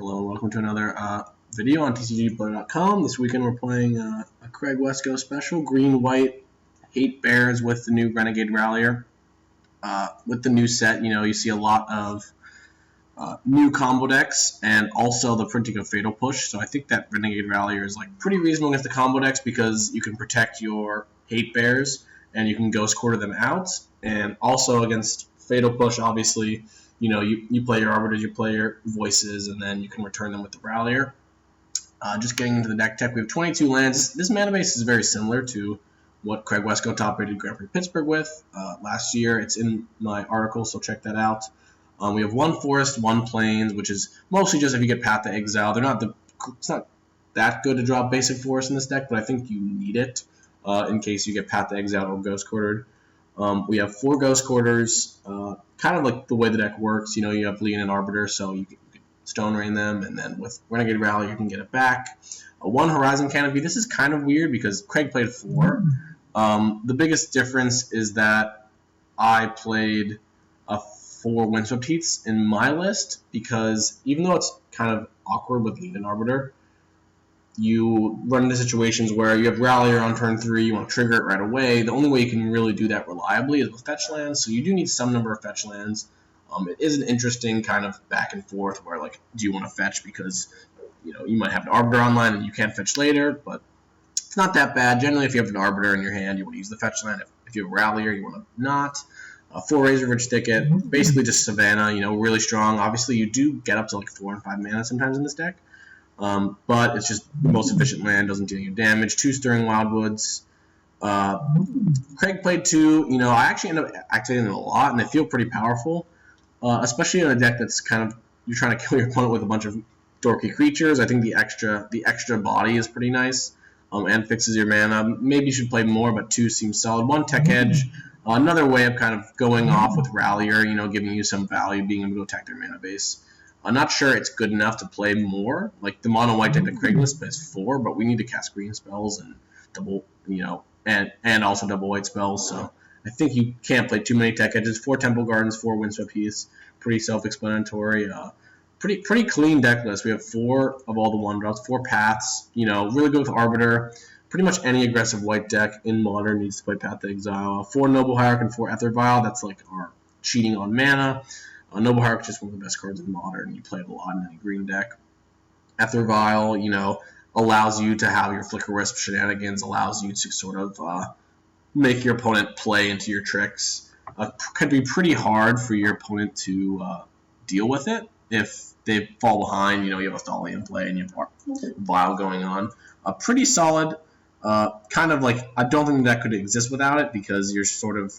Hello and welcome to another video on TCGplayer.com. This weekend we're playing a Craig Wesco special, green-white, hate bears with the new Renegade Rallier. With the new set, you see a lot of new combo decks and also the printing of Fatal Push. So I think that Renegade Rallier is pretty reasonable against the combo decks because you can protect your hate bears and you can ghost quarter them out. And also against Fatal Push, obviously, you play your Arbiters, you play your Voices, and then you can return them with the Rallier. Just getting into the deck tech, we have 22 lands. This mana base is very similar to what Craig Wesco top-rated Grand Prix Pittsburgh with last year. It's in my article, so check that out. We have one Forest, one Plains, which is mostly just if you get Path to Exile. It's not that good to draw basic Forest in this deck, but I think you need it in case you get Path to Exile or Ghost Quartered. We have 4 Ghost Quarters, kind of like the way the deck works. You have Lean and Arbiter, so you can Stone Rain them, and then with Renegade Rally you can get it back. 1 Horizon Canopy. This is kind of weird because Craig played 4. The biggest difference is that I played 4 Windswept Heaths in my list because even though it's kind of awkward with Lean and Arbiter, you run into situations where you have Rallier on turn 3, you want to trigger it right away. The only way you can really do that reliably is with fetch lands, so you do need some number of fetch lands. It is an interesting kind of back and forth where, do you want to fetch because, you might have an Arbiter online and you can't fetch later, but it's not that bad. Generally, if you have an Arbiter in your hand, you want to use the fetch land. If you have a Rallier, you want to not. 4 Razorridge Thicket, basically just Savannah, really strong. Obviously, you do get up to 4 and 5 mana sometimes in this deck. But it's just the most efficient land, doesn't deal you damage. 2 Stirring Lob Woods. Craig played 2. I actually end up activating them a lot, and they feel pretty powerful, especially in a deck that's you're trying to kill your opponent with a bunch of dorky creatures. I think the extra body is pretty nice and fixes your mana. Maybe you should play more, but 2 seems solid. 1 Tech Edge. Another way of kind of going off with Rallier, giving you some value, being able to attack their mana base. I'm not sure it's good enough to play more. The mono white deck that Craig list plays 4, but we need to cast green spells and double, and also double white spells. So I think you can't play too many Tech Edges. 4 Temple Gardens, 4 Windswept Heaths, pretty self-explanatory. Pretty clean deck list. We have 4 of all the 1-drops, 4 paths. Really good with Arbiter. Pretty much any aggressive white deck in Modern needs to play Path to Exile. 4 Noble Hierarch and 4 Aether Vial. That's our cheating on mana. Noble Hierarch is just one of the best cards in Modern. You play it a lot in any green deck. Aether Vial, allows you to have your Flicker Wisp shenanigans, allows you to sort of make your opponent play into your tricks. Could be pretty hard for your opponent to deal with it if they fall behind. You have a Thalia in play and you have Vial going on. Pretty solid. I don't think that could exist without it because you're sort of,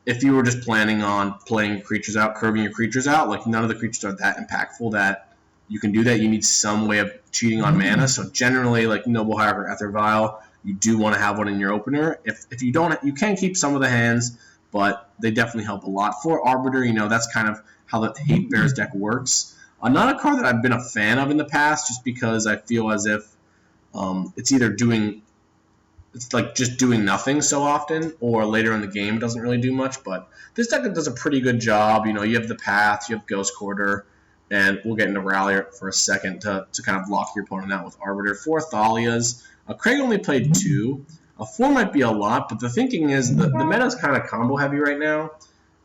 if you were just planning on playing your creatures out, curving your creatures out, none of the creatures are that impactful that you can do that. You need some way of cheating on mana. So generally, Noble Hierarch or Aether Vial, you do want to have one in your opener. If you don't, you can keep some of the hands, but they definitely help a lot. For Arbiter, that's kind of how the Hate Bears deck works. Not a card that I've been a fan of in the past, just because I feel as if it's either just doing nothing so often, or later in the game it doesn't really do much. But this deck does a pretty good job. You have the Path, you have Ghost Quarter, and we'll get into Rallier for a second to kind of lock your opponent out with Arbiter. 4 Thalias. Craig only played 2. 4 might be a lot, but the thinking is the meta is kind of combo heavy right now.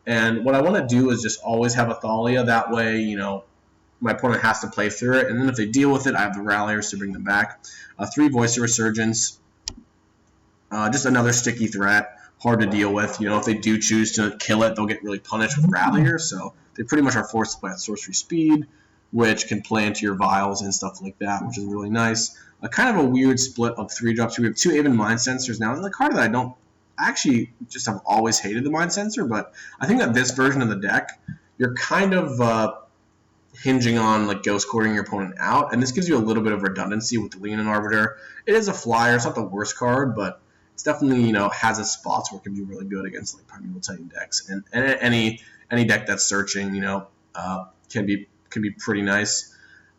And what I want to do is just always have a Thalia. That way, my opponent has to play through it, and then if they deal with it, I have the Ralliers to bring them back. 3 Voice of Resurgence. Just another sticky threat, hard to deal with. If they do choose to kill it, they'll get really punished with Rallier, so they pretty much are forced to play at Sorcery Speed, which can play into your Vials and stuff like that, which is really nice. Kind of a weird split of 3-drops. We have 2 Aven Mind Sensors now. And the card that I actually just have always hated the Mind Sensor, but I think that this version of the deck, you're kind of hinging on ghost quartering your opponent out, and this gives you a little bit of redundancy with the Lean and Arbiter. It is a flyer, it's not the worst card, but it's definitely has its spots where it can be really good against Primeval Titan decks, and any deck that's searching can be pretty nice.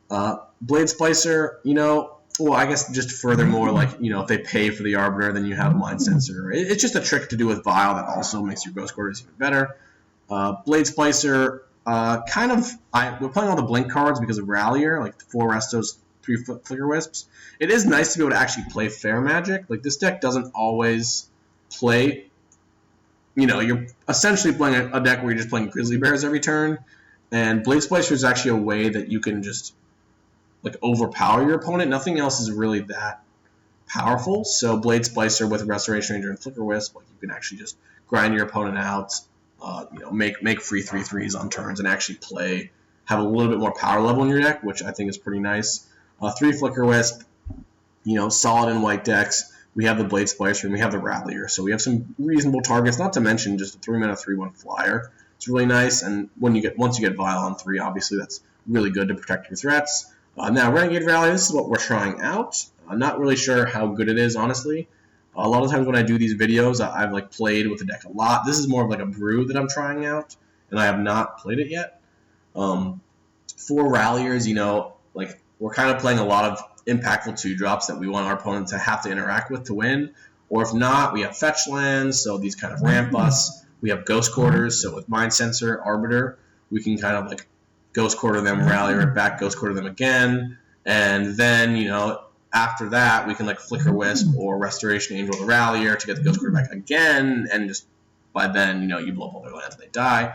Blade Splicer, well, I guess just furthermore, if they pay for the Arbiter, then you have a Mind Sensor. It's just a trick to do with Vial that also makes your Ghost Quarters even better. Blade Splicer, We're playing all the blink cards because of Rallier, like 4 Restos, 3 Flicker Wisps. It is nice to be able to actually play fair Magic. Like, this deck doesn't always play. You're essentially playing a deck where you're just playing Grizzly Bears every turn, and Blade Splicer is actually a way that you can just like overpower your opponent. Nothing else is really that powerful. So Blade Splicer with Restoration Ranger and Flicker Wisp, like, you can actually just grind your opponent out, make free 3/3s on turns, and actually have a little bit more power level in your deck, which I think is pretty nice. 3 Flicker Wisp, solid in white decks. We have the Blade Splicer and we have the Rallier, so we have some reasonable targets. Not to mention just a 3-mana 3/1 flyer. It's really nice, and once you get Vile on 3, obviously that's really good to protect your threats. Now Renegade Rallier, this is what we're trying out. I'm not really sure how good it is, honestly. A lot of times when I do these videos, I've like played with the deck a lot. This is more of like a brew that I'm trying out, and I have not played it yet. For Ralliers, like, we're kind of playing a lot of impactful 2-drops that we want our opponent to have to interact with to win. Or if not, we have fetch lands, so these kind of ramp busts. We have Ghost Quarters, so with Mind Sensor, Arbiter, we can kind of like Ghost Quarter them, Rallier it back, Ghost Quarter them again, and then, after that, we can like Flicker Wisp or Restoration Angel the Rallier to get the Ghost Quarter back again, and just by then, you blow up all their lands and they die.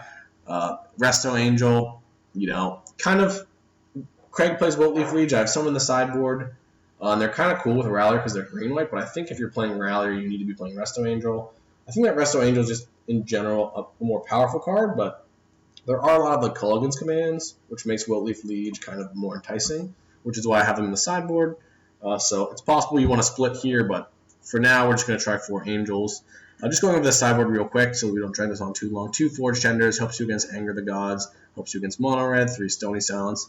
Resto Angel, Craig plays Wiltleaf Liege. I have some in the sideboard, and they're kind of cool with Rallier because they're green-white, but I think if you're playing Rallier, you need to be playing Resto Angel. I think that Resto Angel is just, in general, a more powerful card, but there are a lot of like Culligan's commands, which makes Wiltleaf Liege kind of more enticing, which is why I have them in the sideboard. So it's possible you want to split here, but for now, we're just going to try 4 Angels. Just going over the sideboard real quick so we don't drag this on too long. 2 Forge Tenders, helps you against Anger the Gods, helps you against Mono Red, 3 Stony Silence.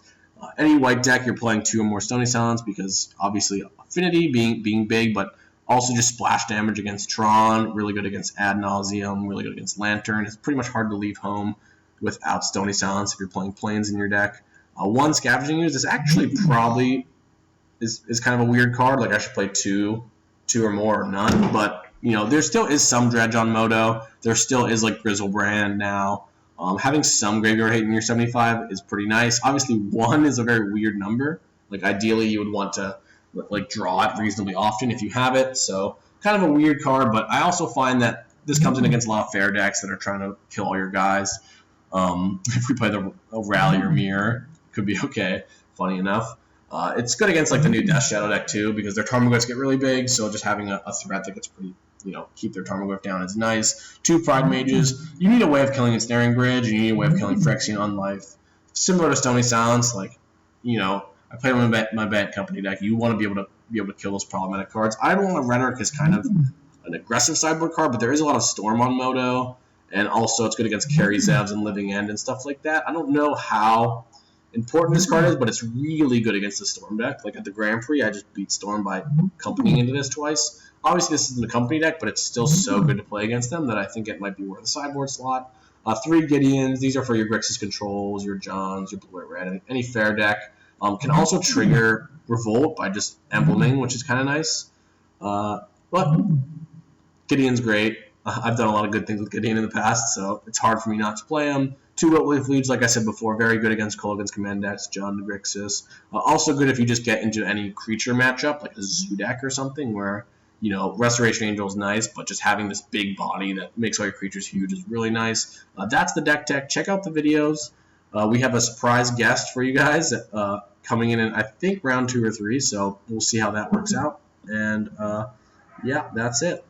Any white deck, you're playing 2 or more Stony Silence because obviously Affinity being big, but also just splash damage against Tron, really good against Ad Nauseam, really good against Lantern. It's pretty much hard to leave home without Stony Silence if you're playing Plains in your deck. 1 Scavenging Ooze is actually probably is kind of a weird card. Like, I should play 2 or more or none, but there still is some Dredge on Moto. There still is like Grizzlebrand now. Having some graveyard hate in your 75 is pretty nice. Obviously, 1 is a very weird number. Like, ideally, you would want to like draw it reasonably often if you have it. So, kind of a weird card, but I also find that this comes in against a lot of fair decks that are trying to kill all your guys. If we play the Rallier Mirror, it could be okay, funny enough. It's good against like the new Death Shadow deck too, because their Tarmogoyfs get really big, so just having a threat that gets pretty, keep their Tarmogoyf down is nice. 2 Pride Mages, you need a way of killing Ensnaring Bridge, you need a way of killing Phyrexian Unlife. Similar to Stony Silence, like, I play them in my Bad Company deck. You want to be able to kill those problematic cards. I don't want Rhetoric as kind of an aggressive sideboard card, but there is a lot of Storm on Moto, and also it's good against Carry Zevs and Living End and stuff like that. I don't know how important this card is, but it's really good against the Storm deck. Like at the Grand Prix, I just beat Storm by accompanying into this twice. Obviously, this isn't a company deck, but it's still so good to play against them that I think it might be worth a sideboard slot. 3 Gideons. These are for your Grixis Controls, your Johns, your Blue White Red, any fair deck. Can also trigger Revolt by just embleming, which is kind of nice. But Gideon's great. I've done a lot of good things with Gideon in the past, so it's hard for me not to play him. 2 Wiltleaf Liege, like I said before, very good against Culligan's command decks, John Grixis. Also good if you just get into any creature matchup, like a Zoo deck or something, where, Restoration Angel is nice, but just having this big body that makes all your creatures huge is really nice. That's the deck tech. Check out the videos. We have a surprise guest for you guys coming in I think, round 2 or 3, so we'll see how that works out. And, yeah, that's it.